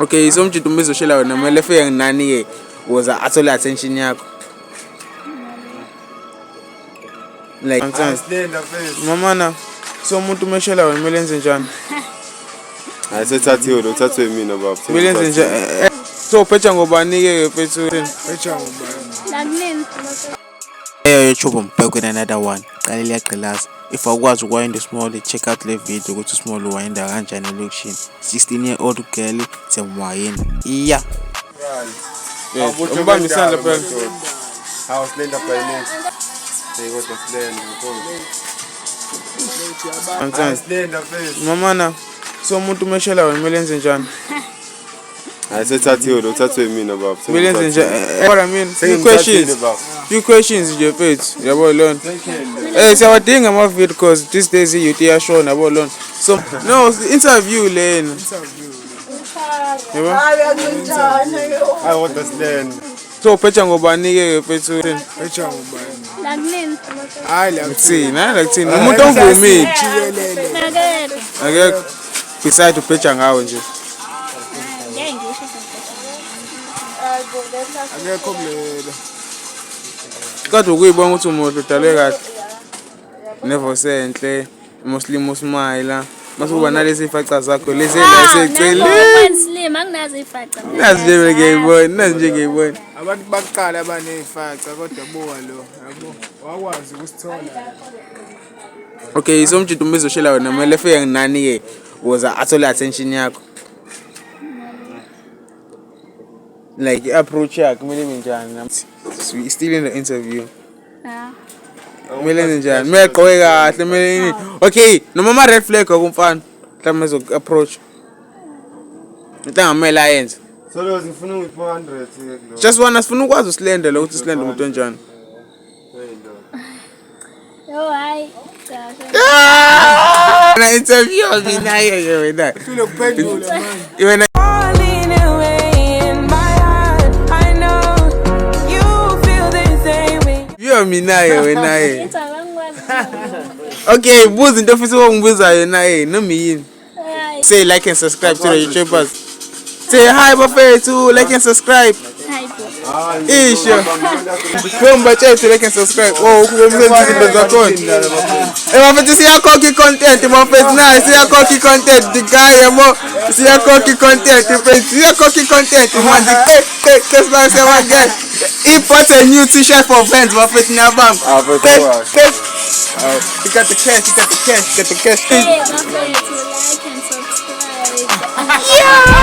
Okay, so mntu umezoshela wena kumele fike nani ke ukuze athole attention yakho. Like mama na so umuntu umeshela wena kumele enze njani? Asethathiwe lo uthathwe mina baba. Kumele enze njani? So uphetha ngobani ke phethu? Phetha ngobani? Hey YouTube, I'm back with another one. Qale liyaqhelaza. If awukwazi ukwind small, check out le video ukuthi small uwinda kanjani elokishini. 16-year-old girl semwayini. Yeah. Yes. Umbamba isandla phela. How slender finance. They got the slender. Slender face. Mama na so umuntu umeshela wena kumele enze njani? Asethathiwe lo uthathwe mina baba. Kumele enze njani? What I mean, few questions nje mfethu. Yabo lona. Siyawadinga ama video because these days youth iyashona yabo lona. So no, interview lena. Yebo? I want the slender. So uphetha ngobani ke mfethu? Phetha ngobani? Lakunini. Hayi lakuthini umuntu onguvumi akekho beside uphetha ngawe nje akekho mlela kodwa ukuyibona ukuthi umuntu udalwe kahle nevo senhle muslim usmile masuba nalezi ifaca zakho lezi ezicela slim anginazo ifaca nazi nje ngiyibona abantu baqala abanezifaca kodwa buka lo yabo wakwazi ukusithola. Okay, so mntu umezoshela wena kumele fike nani ke ukuze athole attention yakho. Like approach yakho kumele ibe njani? We still in the interview. Kumele njani? Kumele gqoke kahle kumele ini. Okay, noma ama red flag akumfana. Mhlawumbe mezo approach. Ntangamela ayenze. So lo ngifuna u400 ke lo. Just one asifuna ukwazi usilende lo ukuthi silende umuntu onjani. Oh hayi. Na interview mina yeke wena. Ufile kuphendula manje. Wena yo mina wena ye. Okay, buza into ofisa ukungibuza yona noma yini. Say like and subscribe to the YouTubers. Say hi bafethu, like and subscribe. Isho. Komba chathu like and subscribe. Oh, ukumenzisa izinto zakhona. Bafethu siyakhokha content bafethu na siyakhokha content digaya yabo. Siyakhokha content bafethu. Siyakhokha content manje. Kesla sewaga. Import a new t-shirt for fans bafethu nabam. You got the cash, you got the cash, you got the cash. Hey, bafethu, like and subscribe. Yeah.